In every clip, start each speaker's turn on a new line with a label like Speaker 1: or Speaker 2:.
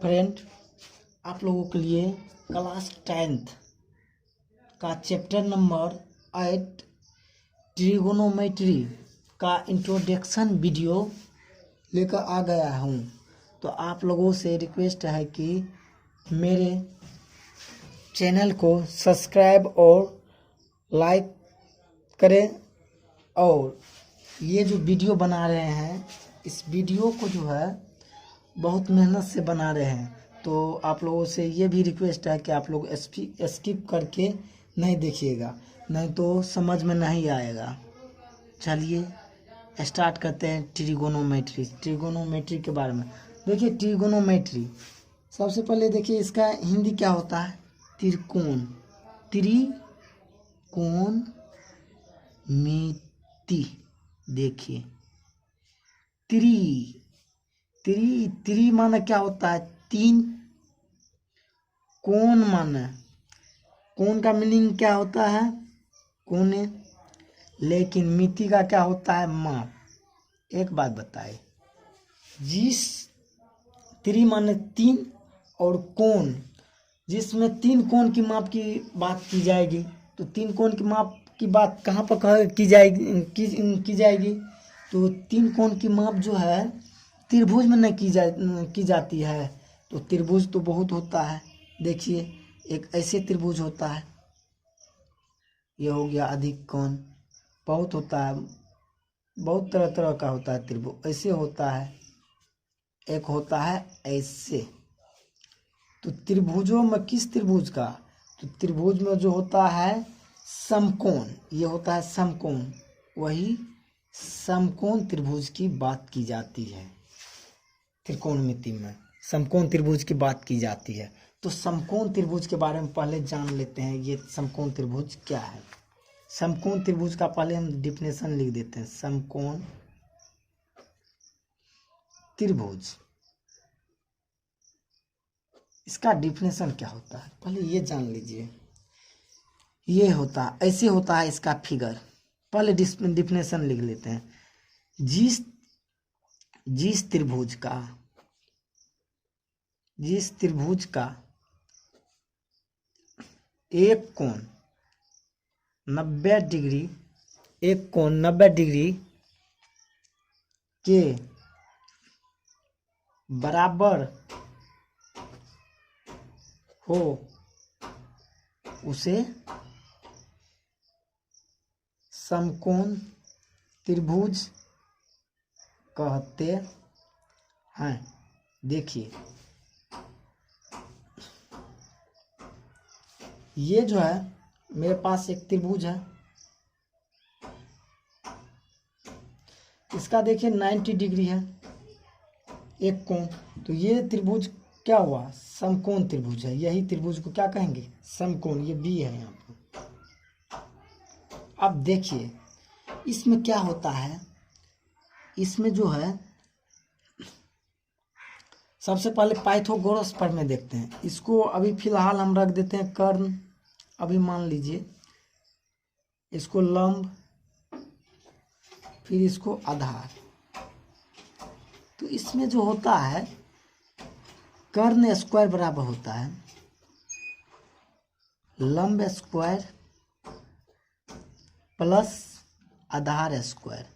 Speaker 1: Friend, आप लोगों के लिए क्लास 10th का चैप्टर नंबर 8 ट्रिगोनोमेट्री का इंट्रोडक्शन वीडियो लेकर आ गया हूँ। तो आप लोगों से रिक्वेस्ट है कि मेरे चैनल को सब्सक्राइब और लाइक करें, और ये जो वीडियो बना रहे हैं इस वीडियो को जो है बहुत मेहनत से बना रहे हैं। तो आप लोगों से ये भी रिक्वेस्ट है कि आप लोग स्किप करके नहीं देखिएगा, नहीं तो समझ में नहीं आएगा। चलिए स्टार्ट करते हैं ट्रिगोनोमेट्री के बारे में। देखिए ट्रिगोनोमेट्री, सबसे पहले देखिए इसका हिंदी क्या होता है। त्रिकोण, त्रिकोणमिति। देखिए त्रि माने क्या होता है, तीन। कोण माने, कोण का मीनिंग क्या होता है, कोने। लेकिन मिति का क्या होता है, माप। एक बात बताए, जिस त्रि माने तीन और कोण, जिसमें तीन कोण की माप की बात की जाएगी, तो तीन कोण की माप की बात कहाँ पर की जाएगी तो तीन कोण की माप जो है त्रिभुज में नहीं की जाती है। तो त्रिभुज तो बहुत होता है। देखिए एक ऐसे त्रिभुज होता है, ये हो गया अधिक कोण। बहुत होता है, बहुत तरह तरह का होता है त्रिभुज। ऐसे होता है, एक होता है ऐसे। तो त्रिभुजों में किस त्रिभुज का, तो त्रिभुज में जो होता है समकोण, ये होता है समकोण। वही समकोण त्रिभुज की बात की जाती है। त्रिकोणमिति में समकोण त्रिभुज की बात की जाती है। तो समकोण त्रिभुज के बारे में पहले जान लेते हैं, ये समकोण त्रिभुज क्या है। समकोण त्रिभुज का पहले हम डिफिनेशन लिख देते हैं। समकोण त्रिभुज, इसका डिफिनेशन क्या होता है पहले ये जान लीजिए। ये होता है, ऐसे होता है इसका फिगर। पहले डिफिनेशन लिख लेते हैं। जिस त्रिभुज का एक कोण 90 डिग्री, एक कोण 90 डिग्री के बराबर हो उसे समकोण त्रिभुज कहते हैं। देखिए ये जो है मेरे पास एक त्रिभुज है, इसका देखिए 90 डिग्री है एक कोण। तो ये त्रिभुज क्या हुआ, समकोण त्रिभुज है। यही त्रिभुज को क्या कहेंगे, समकोण। ये बी है यहाँ पर। अब देखिए इसमें क्या होता है, इसमें जो है सबसे पहले पाइथागोरस प्रमेय देखते हैं। इसको अभी फिलहाल हम रख देते हैं कर्ण। अभी मान लीजिए इसको लंब, फिर इसको आधार। तो इसमें जो होता है कर्ण स्क्वायर बराबर होता है लंब स्क्वायर प्लस आधार स्क्वायर।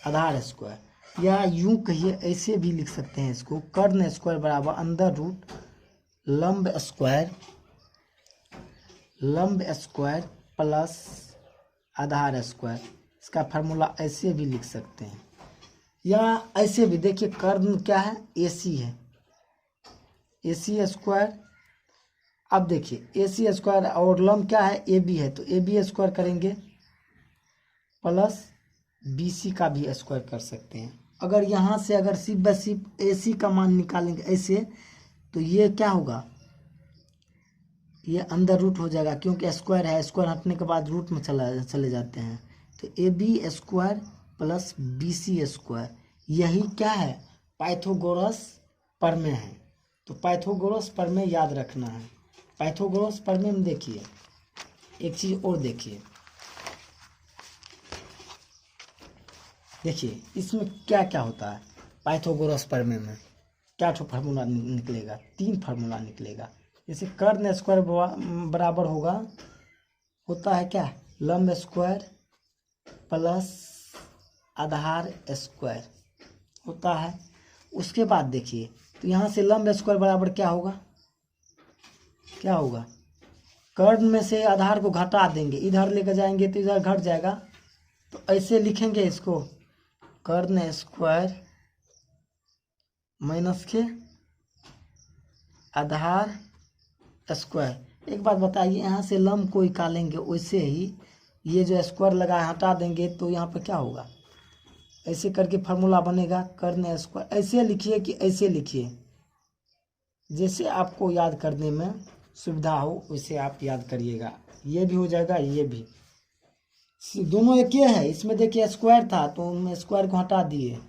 Speaker 1: आधार स्क्वायर, या यूं कहिए ऐसे भी लिख सकते हैं इसको, कर्ण स्क्वायर बराबर अंडर रूट लंब स्क्वायर प्लस आधार स्क्वायर। इसका फार्मूला ऐसे भी लिख सकते हैं, या ऐसे भी। देखिए कर्ण क्या है, AC है, AC स्क्वायर। अब देखिए AC स्क्वायर और लंब क्या है, AB है, तो AB स्क्वायर करेंगे प्लस BC का भी स्क्वायर कर सकते हैं। अगर यहाँ से अगर सिर्फ बस सिर्फ AC का मान निकालेंगे ऐसे, तो ये क्या होगा, ये अंदर रूट हो जाएगा, क्योंकि स्क्वायर है, स्क्वायर हटने के बाद रूट में चले जाते हैं। तो AB square plus BC square, यही क्या है, पाइथागोरस प्रमेय है। तो पाइथागोरस प्रमेय याद रखना है। पाइथागोरस प्रमेय में देखिए एक चीज और देखिए, देखिए इसमें क्या क्या होता है पाइथागोरस प्रमेय में। क्या ठो फार्मूला निकलेगा, 3 फार्मूला निकलेगा। जैसे कर्ण स्क्वायर बराबर होता है क्या, लंब स्क्वायर प्लस आधार स्क्वायर होता है। उसके बाद देखिए, तो यहाँ से लंब स्क्वायर बराबर क्या होगा, कर्ण में से आधार को घटा देंगे, इधर लेकर जाएंगे तो इधर घट जाएगा, तो ऐसे लिखेंगे इसको, कर्ण स्क्वायर माइनस के आधार स्क्वायर। एक बात बताइए, यहाँ से लंब को निकालेंगे, वैसे ही ये जो स्क्वायर लगा है हटा देंगे तो यहाँ पे क्या होगा, ऐसे करके फार्मूला बनेगा कर्ण स्क्वायर। ऐसे लिखिए कि ऐसे लिखिए, जैसे आपको याद करने में सुविधा हो वैसे आप याद करिएगा। ये भी हो जाएगा, ये भी, दोनों एक ही है। इसमें देखिए स्क्वायर था तो हम स्क्वायर को हटा दिए,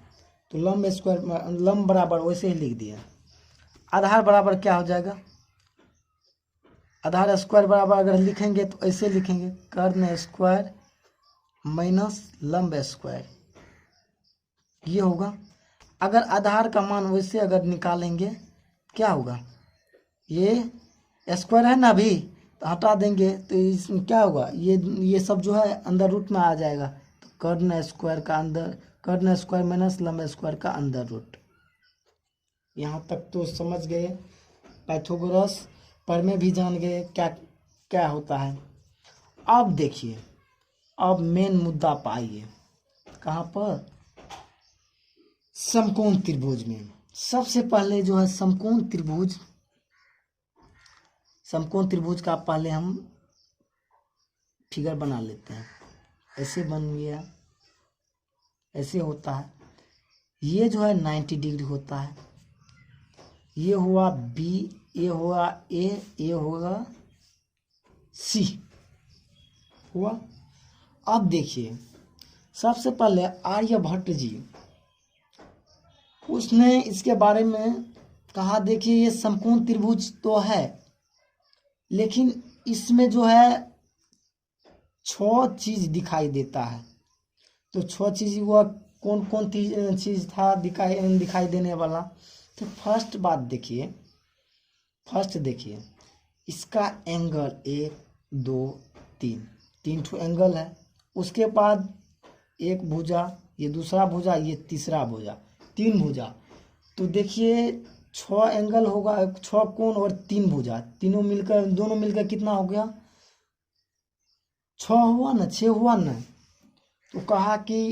Speaker 1: तो लंब बराबर वैसे ही लिख दिए। आधार बराबर क्या हो जाएगा, आधार स्क्वायर बराबर अगर लिखेंगे तो ऐसे लिखेंगे, कर्ण स्क्वायर माइनस लंब स्क्वायर, ये होगा। अगर आधार का मान वैसे अगर निकालेंगे क्या होगा, ये स्क्वायर है ना अभी, तो हटा देंगे तो इसमें क्या होगा, ये सब जो है अंदर रूट में आ जाएगा, तो कर्ण स्क्वायर माइनस लंब स्क्वायर का अंदर रूट। यहाँ तक तो समझ गए, पाइथागोरस पर में भी जान गए क्या क्या होता है। अब देखिए, अब मेन मुद्दा पर आइए, कहाँ पर, समकोण त्रिभुज में। सबसे पहले जो है समकोण त्रिभुज का पहले हम फिगर बना लेते हैं। ऐसे बन गया, ऐसे होता है, ये जो है 90 डिग्री होता है, ये हुआ बी, ये हुआ ए, ये होगा सी हुआ। अब देखिए, सबसे पहले आर्यभट्ट जी, उसने इसके बारे में कहा, देखिए ये समकोण त्रिभुज तो है, लेकिन इसमें जो है 6 चीज दिखाई देता है। तो 6 चीज हुआ, कौन कौन चीज था दिखाई देने वाला। तो फर्स्ट देखिए, इसका एंगल 1 2 3 ठो एंगल है। उसके बाद एक भुजा, ये दूसरा भुजा, ये तीसरा भुजा, 3 भुजा। तो देखिए 6 एंगल होगा, 6 कोण और 3 भुजा, दोनों मिलकर कितना हो गया, 6 हुआ ना, 6 हुआ ना। तो कहा कि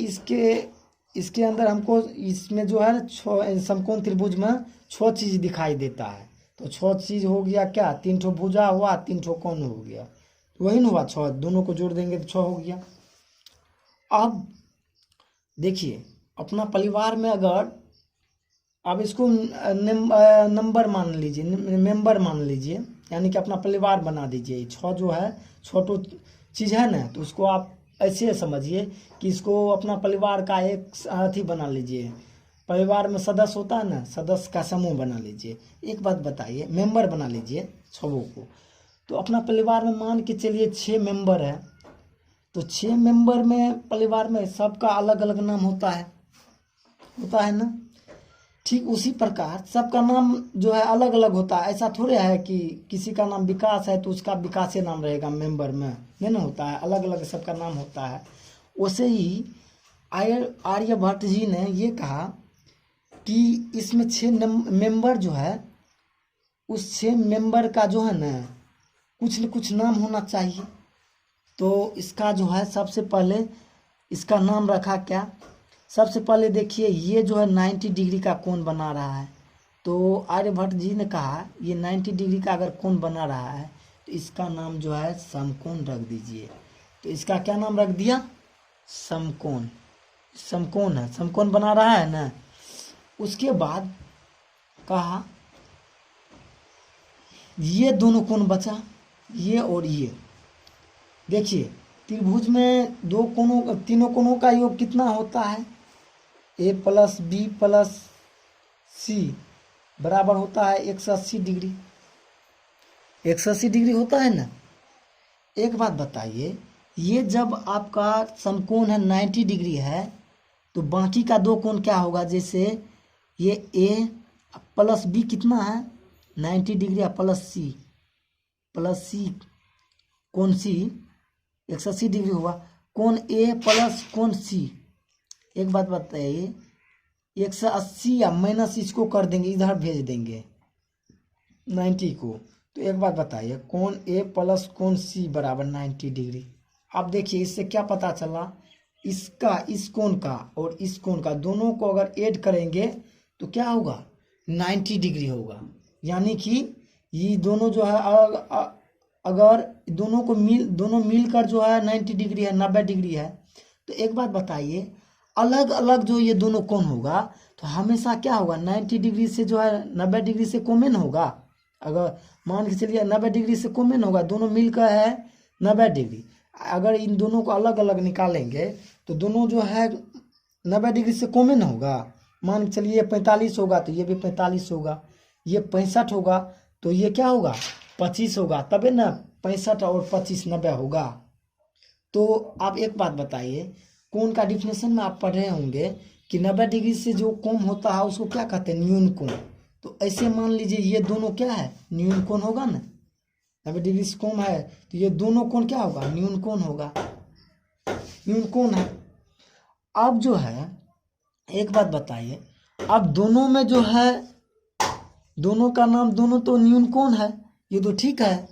Speaker 1: इसके अंदर हमको, इसमें जो है 6 समकोण त्रिभुज में 6 चीज दिखाई देता है। तो 6 चीज हो गया क्या, 3 ठो भुजा हुआ, 3 ठो कोण हो गया, तो वही ना हुआ 6, दोनों को जोड़ देंगे तो 6 हो गया। अब देखिए, अपना परिवार में अगर आप इसको नंबर मान लीजिए, मेंबर मान लीजिए, यानी कि अपना परिवार बना दीजिए। 6 जो है छोटो चीज है ना, तो उसको आप ऐसे समझिए कि इसको अपना परिवार का एक साथी बना लीजिए। परिवार में सदस्य होता है ना, सदस्य का समूह बना लीजिए। एक बात बताइए, मेंबर बना लीजिए 6 को। तो अपना परिवार में मान के चलिए 6 मेंबर है, तो 6 मेंबर में परिवार में सबका अलग अलग नाम होता है ना। ठीक उसी प्रकार सबका नाम जो है अलग अलग होता है। ऐसा थोड़े है कि किसी का नाम विकास है तो उसका विकासे नाम रहेगा मेंबर में, नहीं ना होता है, अलग अलग सबका नाम होता है। वैसे ही आर्यभट्ट जी ने ये कहा कि इसमें 6 मेंबर जो है, उस 6 मेंबर का जो है ना कुछ न कुछ नाम होना चाहिए। तो इसका जो है सबसे पहले इसका नाम रखा क्या, सबसे पहले देखिए ये जो है 90 डिग्री का कोण बना रहा है। तो आर्यभट्ट जी ने कहा ये 90 डिग्री का अगर कोण बना रहा है तो इसका नाम जो है समकोण रख दीजिए। तो इसका क्या नाम रख दिया, समकोण है, समकोण बना रहा है ना। उसके बाद कहा ये दोनों कोण बचा, ये और ये। देखिए त्रिभुज में तीनों कोणों का योग कितना होता है, ए प्लस बी प्लस सी बराबर होता है 180 डिग्री। 180 डिग्री होता है ना। एक बात बताइए, ये जब आपका समकोण है 90 डिग्री है, तो बाकी का 2 कोण क्या होगा, जैसे ये ए प्लस बी कितना है 90 डिग्री है, प्लस सी कोण सी 180 डिग्री हुआ। कोण ए प्लस कोण सी, एक बात बताइए 180 या माइनस इसको कर देंगे, इधर भेज देंगे 90 को, तो एक बात बताइए कोण ए प्लस कोण सी बराबर 90 डिग्री। अब देखिए इससे क्या पता चला, इसका इस कोण का और इस कोण का दोनों को अगर ऐड करेंगे तो क्या होगा 90 डिग्री होगा। यानी कि ये दोनों जो है अगर दोनों मिलकर जो है 90 डिग्री है, 90 डिग्री है, तो एक बात बताइए अलग अलग जो ये दोनों कोण होगा तो हमेशा क्या होगा 90 डिग्री से जो है 90 डिग्री से कॉमन होगा। अगर मान के चलिए 90 डिग्री से कॉमन होगा, दोनों मिलकर है 90 डिग्री, अगर इन दोनों को अलग अलग निकालेंगे तो दोनों जो है 90 डिग्री से कॉमन होगा। मान के चलिए 45 होगा तो ये भी 45 होगा, ये 65 होगा तो ये क्या होगा 25 होगा, तबे ना 65 और 25 90 होगा। तो आप एक बात बताइए कोण का डिफिनेशन में आप पढ़ रहे होंगे कि 90 डिग्री से जो कम होता है उसको क्या कहते हैं न्यून कोण। तो ऐसे मान लीजिए ये दोनों क्या है न्यून कोण होगा ना, 90 डिग्री से कम है तो ये दोनों कोण क्या होगा न्यून कोण होगा, न्यून कोण है। अब जो है एक बात बताइए, अब दोनों में जो है दोनों का नाम दोनों तो न्यून कोण है, ये तो ठीक है,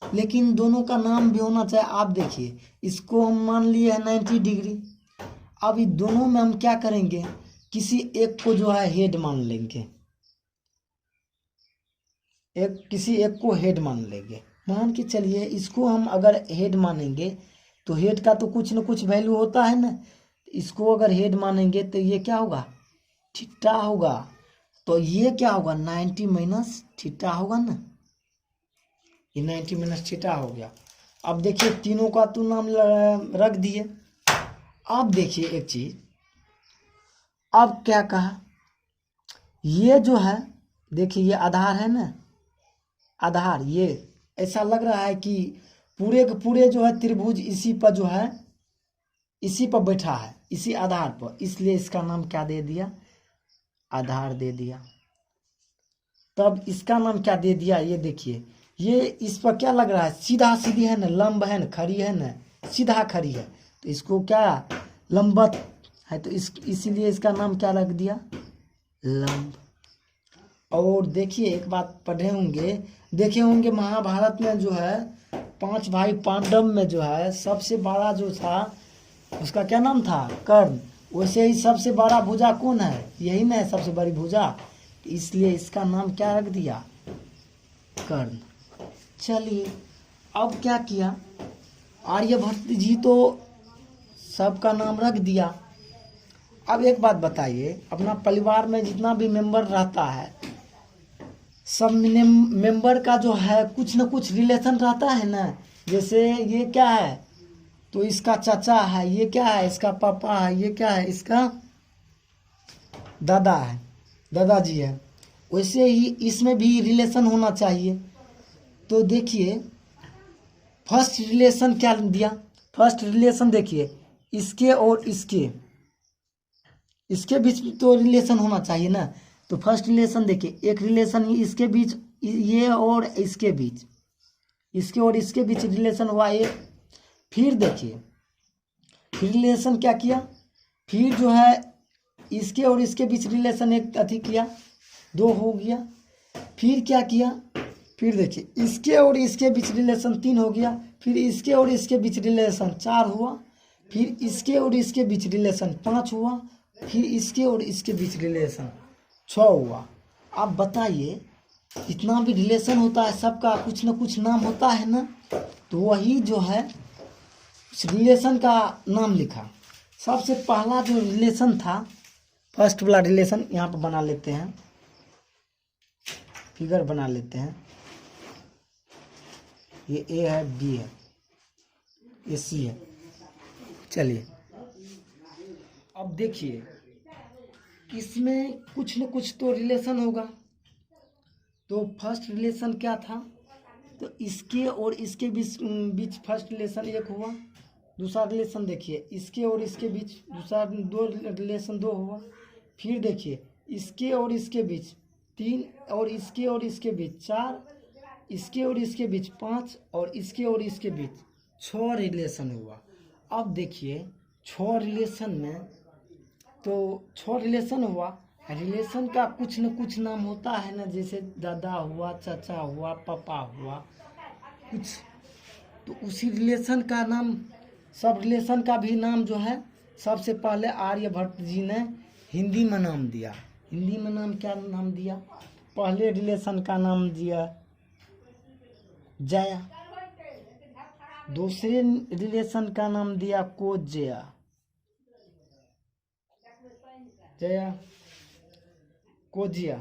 Speaker 1: लेकिन दोनों का नाम भी होना चाहिए। आप देखिए इसको हम मान लिए है 90 डिग्री, अब इन दोनों में हम क्या करेंगे किसी एक को जो है हेड मान लेंगे, किसी एक को हेड मान लेंगे। मान के चलिए इसको हम अगर हेड मानेंगे तो हेड का तो कुछ न कुछ वैल्यू होता है ना, इसको अगर हेड मानेंगे तो ये क्या होगा थीटा होगा, तो ये क्या होगा 90 माइनस थीटा होगा ना, ये 90 माइनस थीटा हो गया। अब देखिए तीनों का तो नाम रख दिए। अब देखिए एक चीज, अब क्या कहा ये जो है देखिए ये आधार है ना, आधार ये ऐसा लग रहा है कि पूरे के पूरे जो है त्रिभुज इसी पर जो है इसी पर बैठा है, इसी आधार पर, इसलिए इसका नाम क्या दे दिया आधार दे दिया। तब इसका नाम क्या दे दिया ये देखिए, ये इस पर क्या लग रहा है सीधा सीधी है ना, लंब है ना, खड़ी है ना, सीधा खड़ी है, तो इसको क्या लंबवत है, तो इसीलिए इसका नाम क्या रख दिया लंब। और देखिए एक बात पढ़े होंगे देखे होंगे महाभारत में जो है 5 भाई पांडव में जो है सबसे बड़ा जो था उसका क्या नाम था कर्ण, वैसे ही सबसे बड़ा भुजा कौन है यही ना है सबसे बड़ी भुजा, इसलिए इसका नाम क्या रख दिया कर्ण। चलिए अब क्या किया आर्यभट्ट जी तो सबका नाम रख दिया। अब एक बात बताइए अपना परिवार में जितना भी मेंबर रहता है सब मेंबर का जो है कुछ न कुछ रिलेशन रहता है ना, जैसे ये क्या है तो इसका चाचा है, ये क्या है इसका पापा है, ये क्या है इसका दादा है, दादाजी है, वैसे ही इसमें भी रिलेशन होना चाहिए। तो देखिए फर्स्ट रिलेशन क्या दिया, फर्स्ट रिलेशन देखिए इसके और इसके बीच तो रिलेशन होना चाहिए ना, तो फर्स्ट रिलेशन देखिए एक रिलेशन इसके बीच ये और इसके बीच, इसके और इसके बीच रिलेशन हुआ एक। फिर देखिए फिर रिलेशन क्या किया, फिर जो है इसके और इसके बीच रिलेशन एक अति किया 2 हो गया। फिर क्या किया, फिर देखिए इसके और इसके बीच रिलेशन 3 हो गया, फिर इसके और इसके बीच रिलेशन 4 हुआ, फिर इसके और इसके बीच रिलेशन 5 हुआ, फिर इसके और इसके बीच रिलेशन 6 हुआ। आप बताइए जितना भी रिलेशन होता है सबका कुछ न कुछ नाम होता है ना, तो वही जो है रिलेशन का नाम लिखा। सबसे पहला जो रिलेशन था फर्स्ट वाला रिलेशन यहाँ पर बना लेते हैं, फिगर बना लेते हैं, ये ए है बी है ये सी है। चलिए अब देखिए इसमें कुछ न कुछ तो रिलेशन होगा, तो फर्स्ट रिलेशन क्या था तो इसके और इसके बीच फर्स्ट रिलेशन 1 हुआ, दूसरा रिलेशन देखिए इसके और इसके बीच दूसरा 2 रिलेशन 2 हुआ, फिर देखिए इसके और इसके बीच 3 और इसके बीच 4, इसके और इसके बीच 5 और इसके और इसके बीच 6 रिलेशन हुआ। अब देखिए 6 रिलेशन में तो 6 रिलेशन हुआ। रिलेशन का कुछ न कुछ नाम होता है ना, जैसे दादा हुआ, चाचा हुआ, पापा हुआ कुछ, तो उसी रिलेशन का नाम, सब रिलेशन का भी नाम जो है सबसे पहले आर्यभट्ट जी ने हिंदी में नाम दिया। हिंदी में नाम क्या नाम दिया? पहले रिलेशन का नाम दिया जया, दूसरे रिलेशन का नाम दिया कोज्या, जया कोजिया।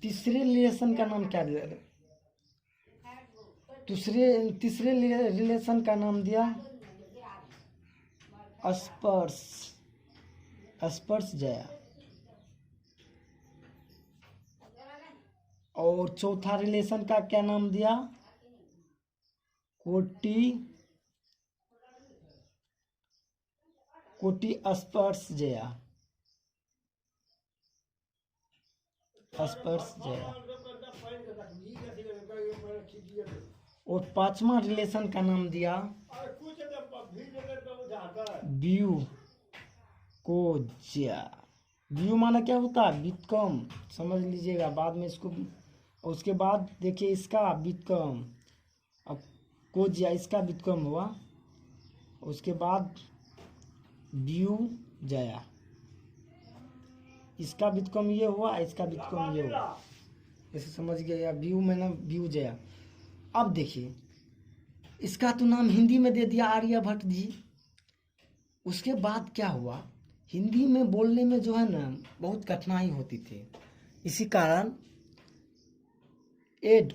Speaker 1: तीसरे रिलेशन का नाम क्या दिया? तीसरे रिलेशन का नाम दिया स्पर्श, स्पर्श जया। और चौथा रिलेशन का क्या नाम दिया? कोटि, कोटि स्पर्श जया, स्पर्श जया। और पांचवा रिलेशन का नाम दिया व्यू कोज्या। व्यू माना क्या होता है? व्युत्क्रम, समझ लीजिएगा बाद में इसको। उसके बाद देखिए इसका व्युत्क्रम, अब कोज्या इसका व्युत्क्रम हुआ, उसके बाद व्यू जया, इसका व्युत्क्रम ये हुआ, इसका व्युत्क्रम ये हुआ, ऐसे समझ गया। व्यू में ना व्यू जया। अब देखिए इसका तो नाम हिंदी में दे दिया आर्यभट्ट जी। उसके बाद क्या हुआ, हिंदी में बोलने में जो है ना बहुत कठिनाई होती थी, इसी कारण एड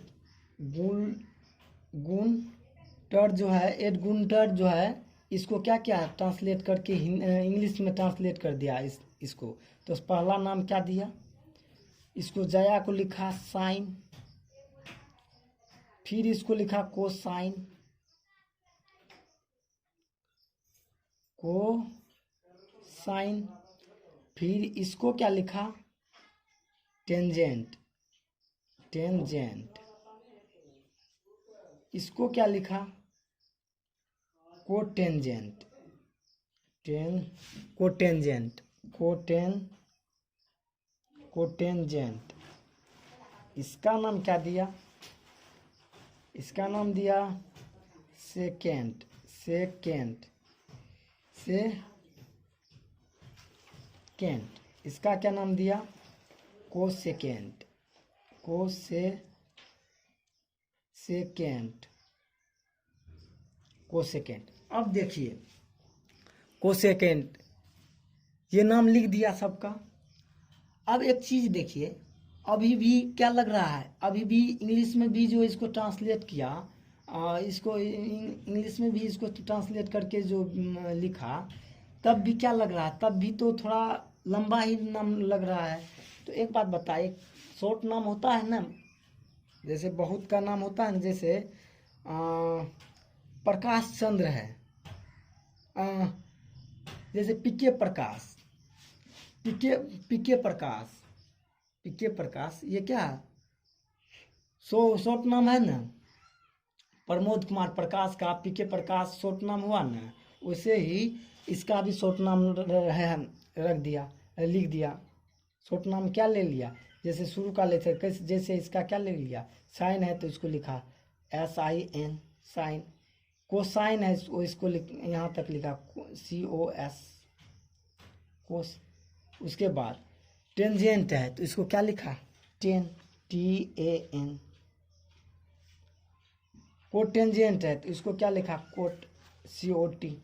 Speaker 1: गुंटर जो है, एड गुंटर जो है इसको क्या क्या ट्रांसलेट करके इंग्लिश में ट्रांसलेट कर दिया इसको। तो पहला नाम क्या दिया इसको? जया को लिखा साइन, फिर इसको लिखा कोसाइन, कोसाइन, फिर इसको क्या लिखा? टेंजेंट, टेंजेंट, इसको क्या लिखा? Cotangent, cotangent, cotangent. इसका नाम क्या दिया? इसका नाम दिया सेकेंड, सेकेंड, सेकेंड। इसका क्या नाम दिया? Cosecant, second, cosecant. अब देखिए कोसेकेंड ये नाम लिख दिया सबका। अब एक चीज देखिए, अभी भी क्या लग रहा है, अभी भी इंग्लिश में भी जो इसको ट्रांसलेट किया, इसको इंग्लिश में भी इसको ट्रांसलेट करके जो लिखा, तब भी क्या लग रहा है? तब भी तो थोड़ा लंबा ही नाम लग रहा है। तो एक बात बताइए, शॉर्ट नाम होता है ना, जैसे बहुत का नाम होता है ना, जैसे प्रकाश चंद्र है, जैसे पीके प्रकाश, पीके प्रकाश, पीके प्रकाश, ये क्या है? शॉर्ट नाम है ना। प्रमोद कुमार प्रकाश का पीके प्रकाश शॉर्ट नाम हुआ ना, वैसे ही इसका भी शॉर्ट नाम है, रख दिया, लिख दिया। शॉर्ट नाम क्या ले लिया? जैसे शुरू का लेते कैसे, जैसे इसका क्या ले लिया? साइन है तो इसको लिखा SIN, साइन। कोसाइन है वो इसको यहाँ तक लिखा COS, कोस। उसके बाद टेंजेंट है तो इसको क्या लिखा? TAN। कोटेंजेंट है तो इसको क्या लिखा? Cot, COT,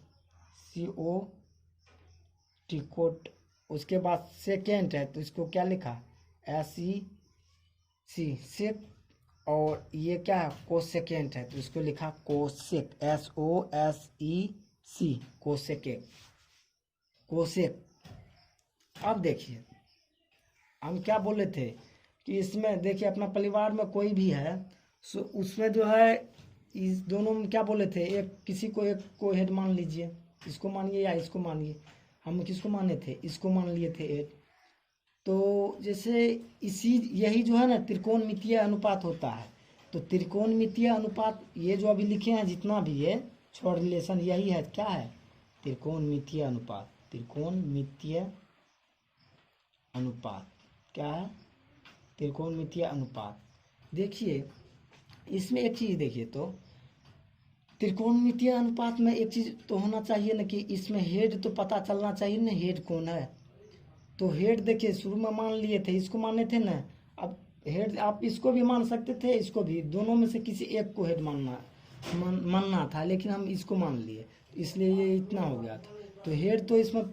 Speaker 1: cot. उसके बाद सेकेंड है तो इसको क्या लिखा? SEC, सेक। और ये क्या है? कोसेकेंट है तो इसको लिखा कोसेक, SOSEC, कोसेक, कोसेक। अब देखिए हम क्या बोले थे कि इसमें देखिए अपना परिवार में कोई भी है, उसमें जो है इस दोनों में क्या बोले थे, एक किसी को, एक को हेड मान लीजिए, इसको मानिए या इसको मानिए। हम किसको माने थे? इसको मान लिए थे हेड। तो जैसे इसी यही जो है ना त्रिकोणमितीय अनुपात होता है। तो त्रिकोणमितीय अनुपात ये जो अभी लिखे हैं जितना भी है छह रिलेशन यही है, क्या है? त्रिकोणमितीय अनुपात। त्रिकोणमितीय अनुपात क्या है? त्रिकोणमितीय अनुपात। देखिए इसमें एक चीज देखिए, तो त्रिकोणमितीय अनुपात में एक चीज तो होना चाहिए ना कि इसमें हेड तो पता चलना चाहिए ना, हेड कौन है। तो हेड देखिए शुरू में मान लिए थे, इसको माने थे ना। अब हेड आप इसको भी मान सकते थे, इसको भी, दोनों में से किसी एक को हेड मानना था, लेकिन हम इसको मान लिए, इसलिए ये इतना हो गया था। तो हेड तो इसमें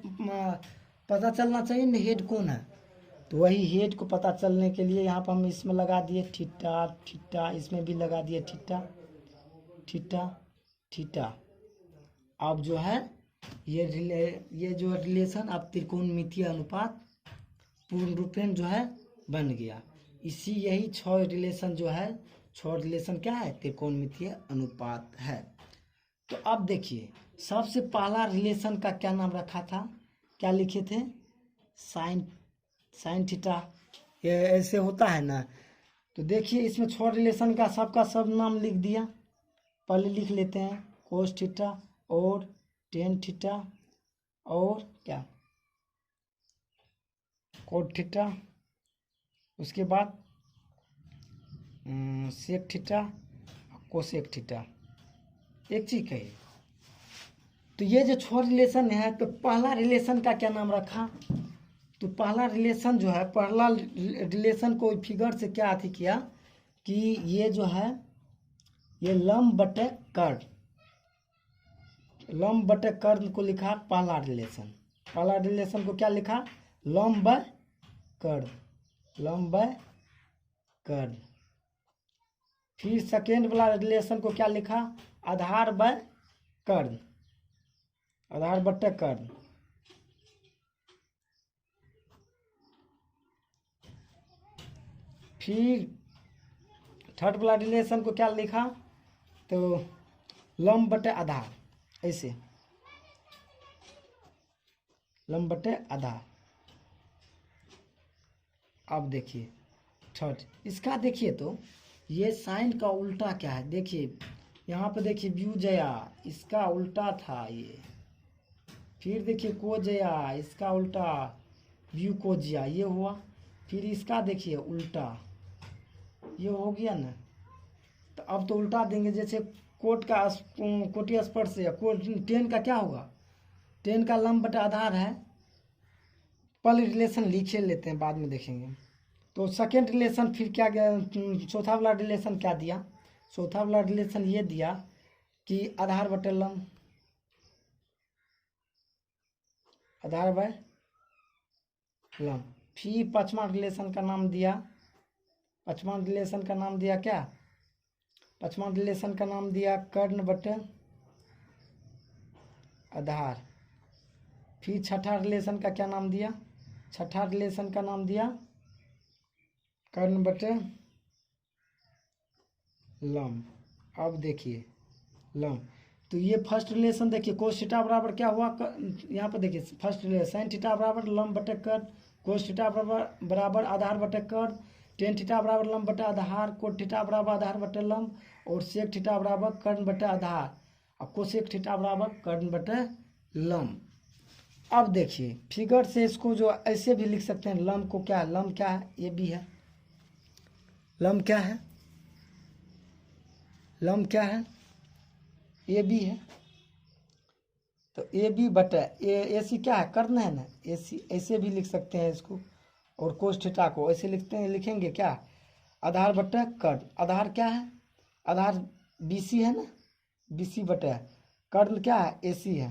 Speaker 1: पता चलना चाहिए ना हेड कौन है। तो वही हेड को पता चलने के लिए यहाँ पर हम इसमें लगा दिए थीटा थीटा, इसमें भी लगा दिए थीटा थीटा थीटा। अब जो है ये जो रिलेशन अब त्रिकोणमितीय अनुपात पूर्ण रूपेण जो है बन गया। इसी यही छह रिलेशन जो है, छह रिलेशन क्या है? त्रिकोणमितीय अनुपात है। तो अब देखिए सबसे पहला रिलेशन का क्या नाम रखा था, क्या लिखे थे? Sine theta. ये ऐसे होता है ना। तो देखिए इसमें छह रिलेशन का सबका सब नाम लिख दिया। पहले लिख लेते हैं कोस थीटा और टेन थीटा और क्या कोट थीटा, उसके बाद सेक थीटा कोसेक थीटा। एक चीज कही, तो ये जो छह रिलेशन है, तो पहला रिलेशन का क्या नाम रखा? तो पहला रिलेशन जो है, पहला रिलेशन को फिगर से क्या अथी किया कि ये जो है ये लंब बटे कर्ण, लंब बटे कर्ण को लिखा पहला रिलेशन। पहला रिलेशन को क्या लिखा? लंब बाय कर्ण, लंब बाय कर्ण। फिर सेकेंड वाला रिलेशन को क्या लिखा? आधार बाय कर्ण, आधार बटे कर्ण। फिर थर्ड वाला रिलेशन को क्या लिखा? तो लंब बटे आधार, ऐसे लंब बटे आधार। अब देखिए थर्ड, इसका देखिए तो ये साइन का उल्टा क्या है? देखिए यहाँ पे देखिए व्युजया, इसका उल्टा था ये। फिर देखिए कोजया, इसका उल्टा व्यू कोजिया, ये हुआ। फिर इसका देखिए उल्टा, ये हो गया ना। तो अब तो उल्टा देंगे, जैसे कोट का कोटि स्पर्श से कोट टेन का क्या होगा? टेन का लंब बटा आधार है। पहले रिलेशन लिखे लेते हैं, बाद में देखेंगे। तो सेकेंड रिलेशन फिर क्या गया? चौथा वाला रिलेशन क्या दिया? चौथा वाला रिलेशन ये दिया कि आधार बटे लंब, आधार बाय लंब। फिर पांचवा रिलेशन का नाम दिया, पांचवा रिलेशन का नाम दिया क्या? पांचवा रिलेशन का नाम दिया कर्ण बटे आधार। फिर छठा रिलेशन का क्या नाम दिया? छठा रिलेशन का नाम दिया कर्ण बटे लंब। अब देखिए लंब, तो ये फर्स्ट रिलेशन देखिए कोस थीटा बराबर क्या हुआ? यहाँ पर देखिए फर्स्ट रिलेशन साइन थीटा बराबर लंब बटे कर्ण, कोस थीटा बराबर आधार बटे कर्ण, टेन थीटा बराबर लंब बटे आधार, कोट थीटा बराबर आधार बटे लंब, और सेक थीटा बराबर कर्ण बटे आधार, और कोसेक थीटा बराबर कर्ण बटे लंब। अब देखिए फिगर से इसको जो ऐसे भी लिख सकते हैं, लंब को क्या है? लंब क्या है? ये भी है। लंब क्या है? लंब क्या है? ए बी है। तो ए बी बटे ए सी क्या है? कर्ण है ना, ए सी ऐसे भी लिख सकते हैं इसको। और कोस थीटा को ऐसे लिखते हैं, लिखेंगे क्या? आधार बटे कर्ण। आधार क्या है? आधार बी सी है ना, बी सी बटे कर्ण क्या है? ए सी है।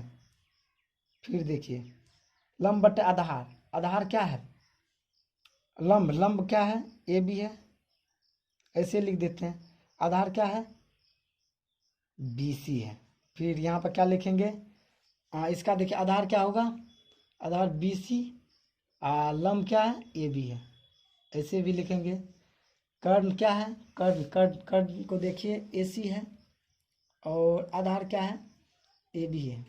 Speaker 1: फिर देखिए लंब बटे आधार, आधार क्या है? लंब, लंब क्या है? ए बी है, ऐसे लिख देते हैं। आधार क्या है? बी सी है। फिर यहाँ पर क्या लिखेंगे? इसका देखिए आधार क्या होगा? आधार बी सी, लंब क्या है? ए बी है, ऐसे भी लिखेंगे। कर्ण क्या है? कर्ण कर्ण कर्ण को देखिए ए सी है, और आधार क्या है? ए बी है,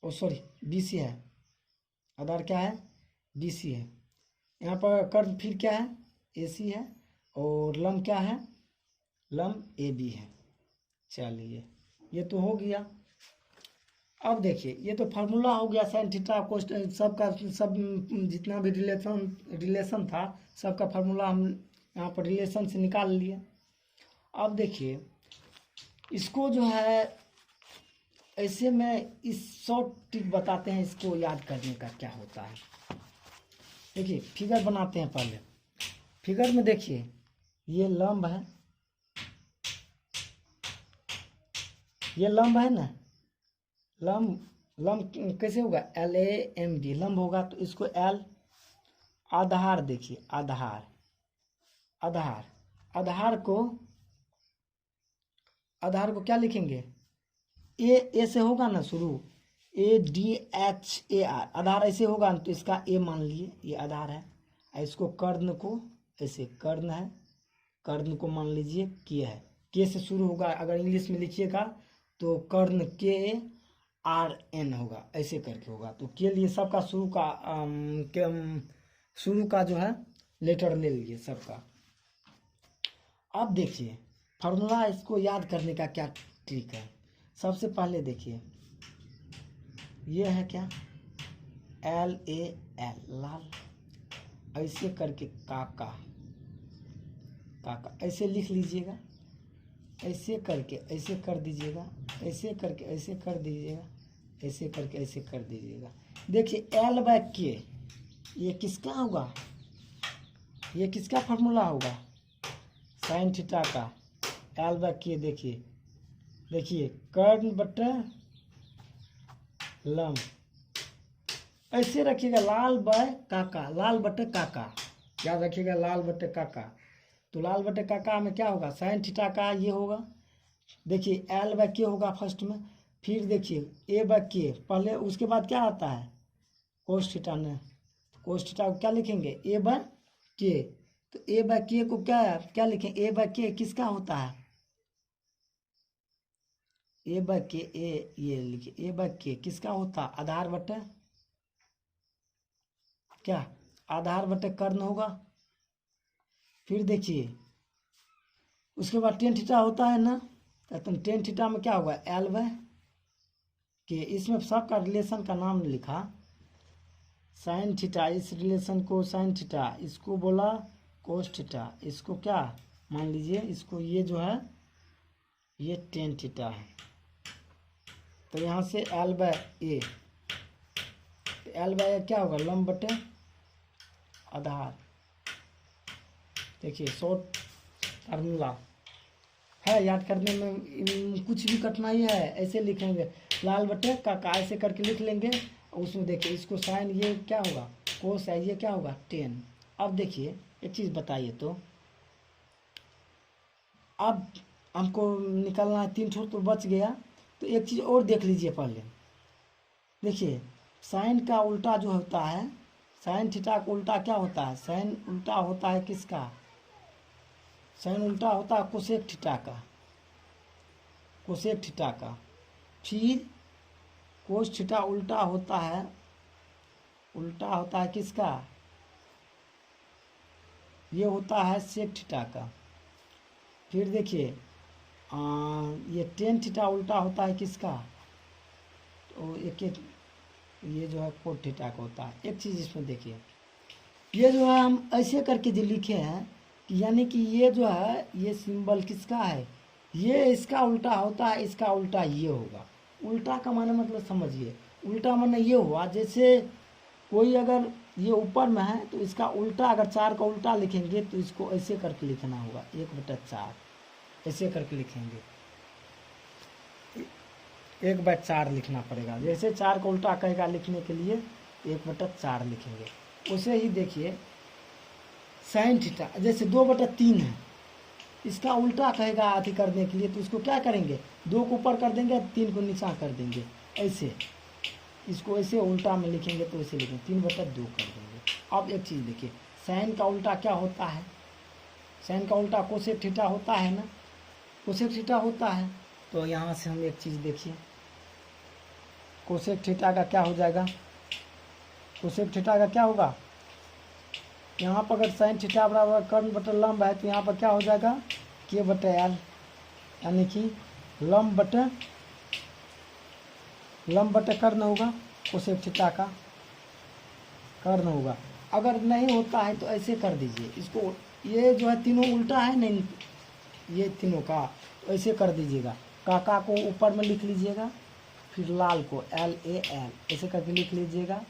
Speaker 1: ओ सॉरी बी सी है। आधार क्या है? बी सी है। यहाँ पर कर्द फिर क्या है, AC है, और लंब क्या है, लंब AB है। चलिए ये तो हो गया। अब देखिए ये तो फार्मूला हो गया साइन थीटा कोस सबका, सब जितना भी रिलेशन था सबका फार्मूला हम यहाँ पर रिलेशन से निकाल लिए। अब देखिए इसको जो है ऐसे में इस शॉर्ट ट्रिक बताते हैं, इसको याद करने का क्या होता है। देखिए फिगर बनाते हैं पहले। फिगर में देखिए ये लंब है, ये लंब है ना, लंब लंब कैसे होगा, LAMB लंब होगा, तो इसको L। आधार देखिए आधार, आधार आधार को क्या लिखेंगे, ए से होगा ना शुरू, ADHAR, आधार ऐसे होगा ना, तो इसका A मान लिए ये आधार है। इसको कर्ण को ऐसे, कर्ण है, कर्ण को मान लीजिए के है, के से शुरू होगा, अगर इंग्लिश में लिखिएगा तो कर्ण KRN होगा, ऐसे करके होगा। तो के लिए सबका शुरू का जो है लेटर ले लिए सबका। अब देखिए फार्मूला, इसको याद करने का क्या ट्रिक है। सबसे पहले देखिए ये है क्या, LAL लाल, ऐसे करके काका, काका ऐसे लिख लीजिएगा, ऐसे करके ऐसे कर दीजिएगा, ऐसे करके ऐसे कर दीजिएगा, ऐसे करके ऐसे कर दीजिएगा। देखिए L/K ये किसका होगा, ये किसका फार्मूला होगा, साइन थीटा का। L/K देखिए, देखिए कर्ण बटे लंब, ऐसे रखिएगा, लाल बाय काका, लाल बटे काका, याद रखिएगा लाल बटे काका। तो लाल बटे काका में क्या होगा, साइन थीटा का ये होगा। देखिए L/K होगा फर्स्ट में, फिर देखिए A/K, पहले उसके बाद क्या आता है कोस थीटा ने, कोस थीटा को क्या लिखेंगे A/K। तो A/K को क्या लिखें, A/K किसका होता है, A/K, ये लिखिए A/K किसका होता है, आधार बटे क्या, आधार बटे कर्ण होगा। फिर देखिए उसके बाद टेन थीटा होता है ना, तो टेन थीटा में क्या होगा L/K, इसमें सबका रिलेशन का नाम लिखा, साइन थीटा, इस रिलेशन को साइन थीटा, इसको बोला कोस थीटा, इसको क्या मान लीजिए, इसको ये जो है ये टेन थीटा है। तो यहाँ से L/A, L/A क्या होगा, लंब बटे आधार। देखिए शॉर्ट फार्मूला है, याद करने में कुछ भी कठिनाई है, ऐसे लिखेंगे लाल बटे काका, ऐसे करके लिख लेंगे। उसमें देखिए इसको साइन, ये क्या होगा कोस है, ये क्या होगा टेन। अब देखिए एक चीज़ बताइए, तो अब हमको निकलना है, 3 ठो तो बच गया। तो एक चीज़ और देख लीजिए पहले, देखिए साइन का उल्टा जो होता है, साइन थीटा का उल्टा क्या होता है, साइन उल्टा होता है किसका, साइन उल्टा होता है कोसेक थीटा का, कोसेक थीटा का। फिर कोस थीटा उल्टा होता है, उल्टा होता है किसका, ये होता है सेक थीटा का। फिर देखिए ये टेन थीटा उल्टा होता है किसका, तो एक ये जो है कोट थीटा का होता है। एक चीज़ इसमें देखिए, ये जो है हम ऐसे करके जो लिखे हैं कि यानी कि ये जो है ये सिंबल किसका है, ये इसका उल्टा होता है, इसका उल्टा ये होगा। उल्टा का माने मतलब समझिए, उल्टा माने ये हुआ, जैसे कोई अगर ये ऊपर में है तो इसका उल्टा, अगर 4 का उल्टा लिखेंगे तो इसको ऐसे करके लिखना होगा, 1/4 ऐसे करके लिखेंगे, 1/4 लिखना पड़ेगा। जैसे 4 का उल्टा कहेगा लिखने के लिए 1/4 लिखेंगे। उसे ही देखिए साइन थीटा, जैसे 2/3 है, इसका उल्टा कहेगा अति करने के लिए, तो इसको क्या करेंगे, 2 को ऊपर कर देंगे, 3 को नीचा कर देंगे, ऐसे इसको ऐसे उल्टा में लिखेंगे, तो ऐसे लिखेंगे 3/2 कर देंगे। अब एक चीज़ देखिए, साइन का उल्टा क्या होता है, साइन का उल्टा कोसेक थीटा होता है ना, कोसेक थीटा होता है। तो यहाँ से हम एक चीज़ देखिए, कोसेक थीटा का क्या हो जाएगा, कोसेक थीटा का क्या होगा, यहाँ पर अगर साइन थीटा बराबर कर्ण बटे लंब है तो यहाँ पर क्या हो जाएगा के बटे एल, यानी कि लंब बटे कर्ण होगा, कोसेक थीटा का कर्ण होगा। अगर नहीं होता है तो ऐसे कर दीजिए इसको, ये जो है तीनों उल्टा है नहीं, ये तीनों का तो ऐसे कर दीजिएगा, काका को ऊपर में लिख लीजिएगा, फिर लाल को LAL ऐसे करके लिख लीजिएगा,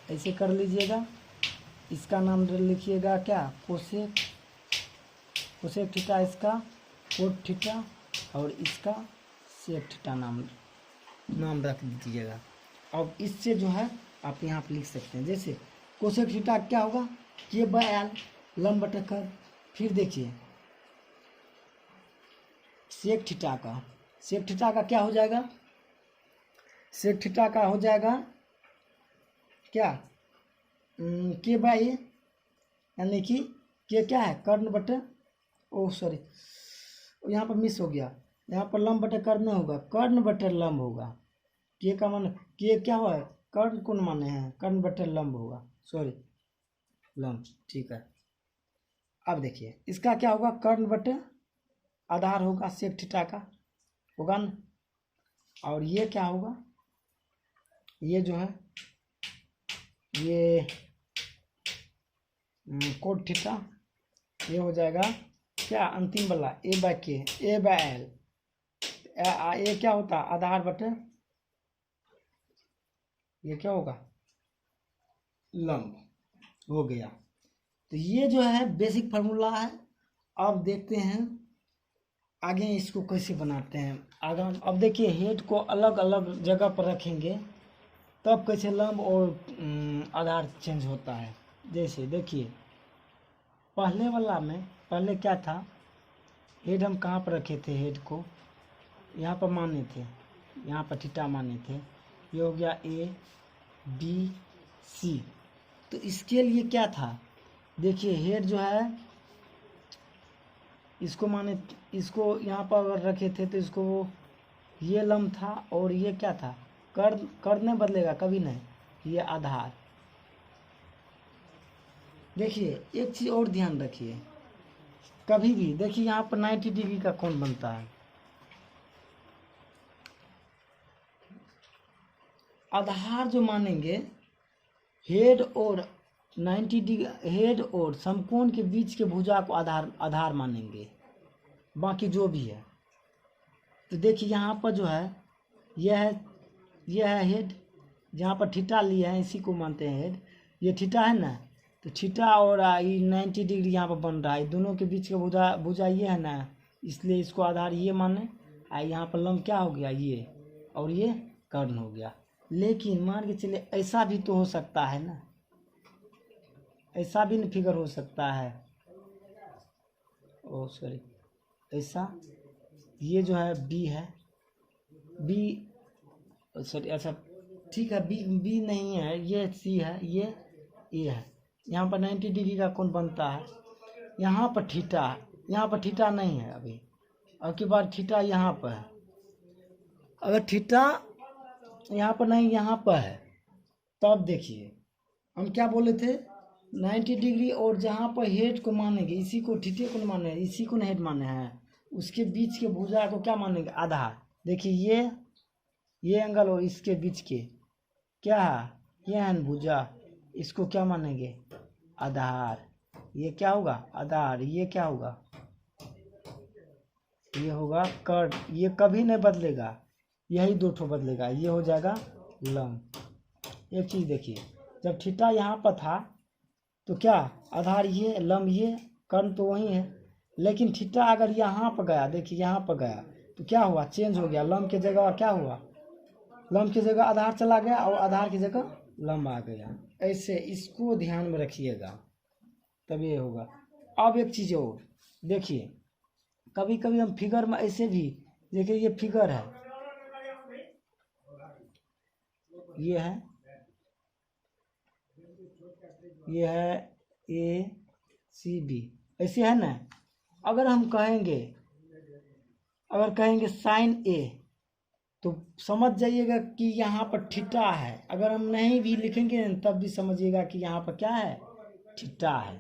Speaker 1: ऐसे कर लीजिएगा। इसका नाम लिखिएगा क्या, कोसेक थीटा, इसका कोट थीटा और इसका सेक थीटा नाम रख दीजिएगा। अब इससे जो है आप यहाँ पर लिख सकते हैं, जैसे कोसेक थीटा क्या होगा के बाय एल लंब बटे कर्ण। फिर देखिए सेक थीटा का क्या हो जाएगा, सेक थीटा का हो जाएगा क्या के बाय ए, यानी कि के क्या है कर्ण बटे, ओह सॉरी यहाँ पर मिस हो गया, यहाँ पर लंब बटे कर्ण होगा, कर्ण बटे लंब होगा। के का मान के क्या हुआ है, कर्ण कौन माने हैं, कर्ण बटे लंब होगा, सॉरी लंब, ठीक है। अब देखिए इसका क्या होगा, कर्ण बटे आधार होगा, सेक थीटा का होगा ना। और ये क्या होगा, ये जो है ये कोट थीटा, ये हो जाएगा क्या अंतिम वाला ए बाय के, ए बाय एल, ये क्या होता है आधार बटे, ये क्या होगा लंब हो गया। तो ये जो है बेसिक फार्मूला है। अब देखते हैं आगे इसको कैसे बनाते हैं आगे। अब देखिए हेड को अलग अलग जगह पर रखेंगे तब कैसे लंब और आधार चेंज होता है। जैसे देखिए पहले वाला में पहले क्या था, हेड हम कहाँ पर रखे थे, हेड को यहाँ पर माने थे, यहाँ पर थीटा माने थे, ये हो गया ABC। तो इसके लिए क्या था, देखिए हेड जो है इसको माने, इसको यहाँ पर अगर रखे थे तो इसको ये लंब था और ये क्या था कर्ण नहीं बदलेगा कभी नहीं, ये आधार। देखिए एक चीज़ और ध्यान रखिए, कभी भी देखिए यहाँ पर 90 डिग्री का कोण बनता है, आधार जो मानेंगे हेड और 90 डिग्री, हेड और समकोण के बीच के भुजा को आधार मानेंगे, बाकी जो भी है। तो देखिए यहाँ पर जो है यह है हेड, जहाँ पर थीटा लिया है इसी को मानते हैं हेड, ये थीटा है ना, तो थीटा और 90 डिग्री यहाँ पर बन रहा है, दोनों के बीच का भुजा ये है ना, इसलिए इसको आधार ये माने। यहाँ पर लंब क्या हो गया ये, और ये कर्ण हो गया। लेकिन मान के चले ऐसा भी तो हो सकता है ना, ऐसा भी न फिगर हो सकता है, ओ सॉरी ऐसा, ये जो है बी है, बी सॉरी अच्छा ठीक है, बी नहीं है, ये सी है, ये ए है। यहाँ पर 90 डिग्री का कोण बनता है, यहाँ पर थीटा है, यहाँ पर थीटा नहीं है अभी, अब की बार थीटा यहाँ पर है। अगर थीटा यहाँ पर नहीं यहाँ पर है तब देखिए हम क्या बोले थे 90 डिग्री, और जहाँ पर हेड को मानेंगे इसी को थीटे को माने, इसी को हेड माने हैं, उसके बीच के भुजा को क्या मानेंगे आधार। देखिए ये एंगल और इसके बीच के क्या है, ये है भुजा, इसको क्या मानेंगे आधार, ये क्या होगा आधार, ये क्या होगा ये होगा कर्ण, ये कभी नहीं बदलेगा, यही दो ठो बदलेगा, ये हो जाएगा लंब। एक चीज देखिए जब थीटा यहाँ पर था तो क्या आधार ये, लंब ये, कर्ण तो वही है, लेकिन थीटा अगर यहाँ पर गया, देखिए यहाँ पर गया तो क्या हुआ चेंज हो गया, लंब की जगह क्या हुआ, लंब की जगह आधार चला गया और आधार की जगह लंब आ गया। ऐसे इसको ध्यान में रखिएगा तब ये होगा। अब एक चीज़ और देखिए, कभी कभी हम फिगर में ऐसे भी देखिए, ये फिगर है, ये है ACB ऐसे है ना। अगर हम कहेंगे साइन A तो समझ जाइएगा कि यहाँ पर थीटा है, अगर हम नहीं भी लिखेंगे तब भी समझिएगा कि यहाँ पर क्या है थीटा है।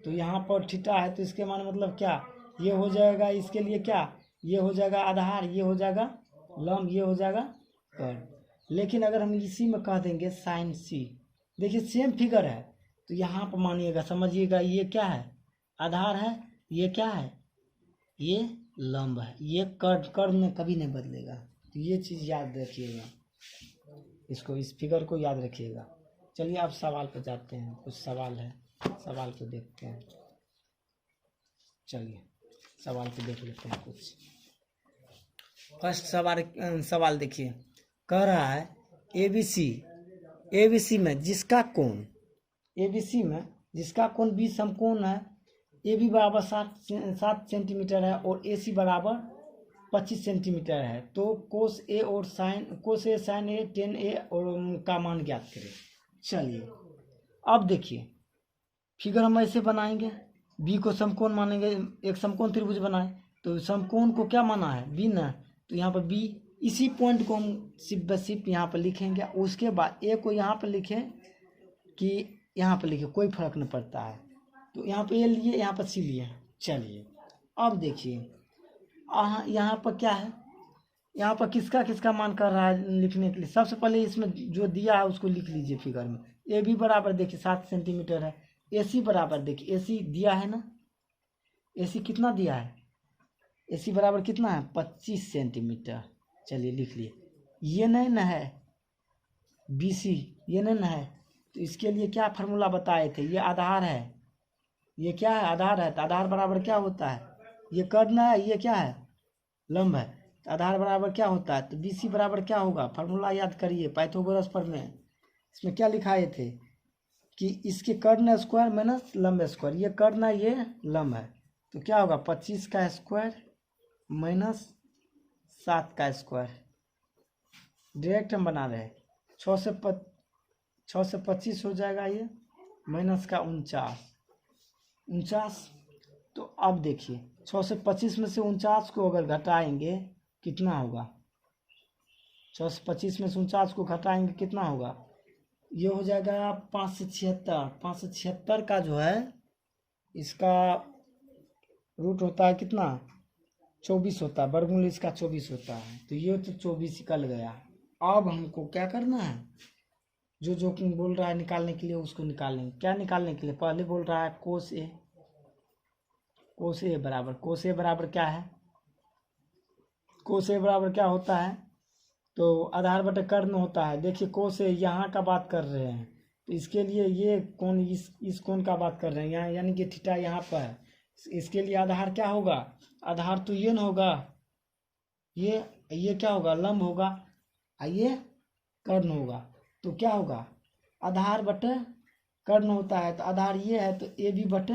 Speaker 1: तो यहाँ पर थीटा है तो इसके मान मतलब क्या, ये हो जाएगा इसके लिए क्या, ये हो जाएगा आधार, ये हो जाएगा लंब, ये हो जाएगा कर्व। लेकिन अगर हम इसी में कह देंगे साइन सी, देखिए सेम फिगर है, तो यहाँ पर मानिएगा, समझिएगा ये क्या है, आधार है, ये क्या है, ये लंब है, ये कर्व में कभी नहीं बदलेगा। तो ये चीज़ याद रखिएगा, इसको, इस फिगर को याद रखिएगा। चलिए अब सवाल पर जाते हैं, कुछ सवाल है, सवाल को देखते हैं। चलिए सवाल को देख लेते हैं कुछ। फर्स्ट सवाल देखिए, कह रहा है एबीसी में जिसका कोण, एबीसी में जिसका कोण बी समकोण है, ए बी बराबर 7 सेंटीमीटर है और ए सी बराबर 25 सेंटीमीटर है, तो कोस ए साइन ए टेन ए और का मान ज्ञात करें। चलिए अब देखिए, फिगर हम ऐसे बनाएंगे, बी को समकोण मानेंगे, एक समकोण त्रिभुज बनाए, तो समकोण को क्या माना है, बी ना, तो यहाँ पर बी, इसी पॉइंट को हम सिर्फ यहाँ पर लिखेंगे। उसके बाद ए को यहाँ पर लिखें कि यहाँ पर लिखे, कोई फर्क नहीं पड़ता है। तो यहाँ पर ए लिए, यहाँ पर सी लिए। चलिए अब देखिए, यहाँ पर क्या है, यहाँ पर किसका किसका मान कर रहा है लिखने के लिए। सबसे पहले इसमें जो दिया है उसको लिख लीजिए फिगर में। ए बी बराबर देखिए 7 सेंटीमीटर है, ए सी बराबर देखिए, ए सी दिया है ना, ए सी कितना दिया है, ए सी बराबर कितना है 25 सेंटीमीटर। चलिए लिख लिए। ये नहीं ना है बी सी, ये नहीं ना है, तो इसके लिए क्या फार्मूला बताए थे, ये आधार है, ये क्या है, आधार है। तो आधार बराबर क्या होता है, ये कर्ण है, ये क्या है, लंब है, तो आधार बराबर क्या होता है, तो बी सी बराबर क्या होगा, फार्मूला याद करिए पाइथागोरस पर में। इसमें क्या लिखाए थे कि इसके कर्ण स्क्वायर माइनस लंब स्क्वायर, ये कर्ण है, ये लंब है, तो क्या होगा 25 का स्क्वायर माइनस 7 का स्क्वायर। डायरेक्ट हम बना रहे हैं, 6 से 25 हो जाएगा, ये माइनस का 49। तो अब देखिए 6 से 25 में से 49 को अगर घटाएंगे कितना होगा, 6 से 25 में से 49 को घटाएंगे कितना होगा, ये हो जाएगा 5 से 76। 5 से 76 का जो है इसका रूट होता है कितना, 24 होता है, वर्गमूल इसका 24 होता है, तो ये तो 24 निकल गया। अब हमको क्या करना है, जो जो बोल रहा है निकालने के लिए उसको निकालेंगे। क्या निकालने के लिए, पहले बोल रहा है कोस ए बराबर, कोस ए बराबर क्या है, कोस ए बराबर क्या होता है, तो आधार बटे कर्ण होता है। देखिए कोस ए यहाँ का बात कर रहे हैं, तो इसके लिए ये कोण, इस कोण का बात कर रहे हैं यहाँ, यानी कि थीटा यहाँ पर है। इसके लिए आधार क्या होगा, आधार तो ये न होगा, ये क्या होगा, लंब होगा, ये कर्ण होगा, तो क्या होगा, आधार बटे कर्ण होता है, तो आधार ये है, तो ए बी बटे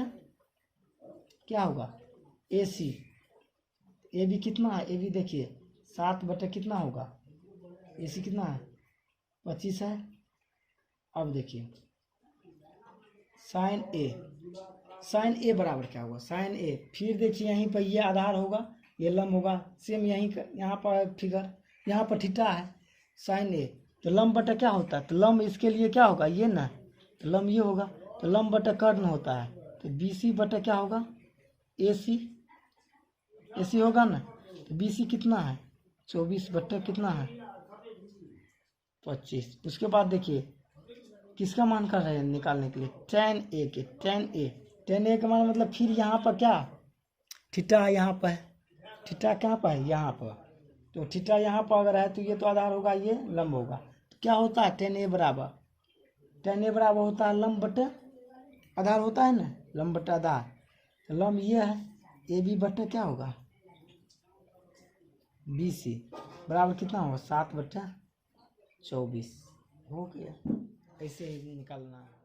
Speaker 1: क्या होगा, ए सी। ए बी कितना है, ए बी देखिए 7 बटे कितना होगा, ए सी कितना है 25 है। अब देखिए साइन ए बराबर क्या होगा, साइन ए, फिर देखिए यहीं पर ये आधार होगा, ये लंब होगा, सेम यहाँ पर फिगर, यहाँ पर थीटा है, साइन ए, तो लंब बटा क्या होता है, तो लंब इसके लिए क्या होगा, ये ना, तो लंब ये होगा, तो लंब बटा कर्ण होता है, तो बी सी बटा क्या होगा, ए सी होगा ना, तो बी सी कितना है 24 बटे कितना है 25। उसके बाद देखिए किसका मान कर रहे हैं निकालने के लिए, टेन ए का मान मतलब फिर यहाँ पर क्या, थीटा यहाँ पर है, थीटा कहाँ पर है, यहाँ पर, तो थीटा यहाँ पर अगर है तो ये तो आधार होगा, ये लंब होगा, तो क्या होता है टेन ए बराबर होता है लंब बटे आधार होता है ना, लंब बटे आधार, तो लंब ये है, ए बी बटे क्या होगा बी सी बराबर कितना होगा 7 बटे 24 हो गया। ऐसे ही निकालना है।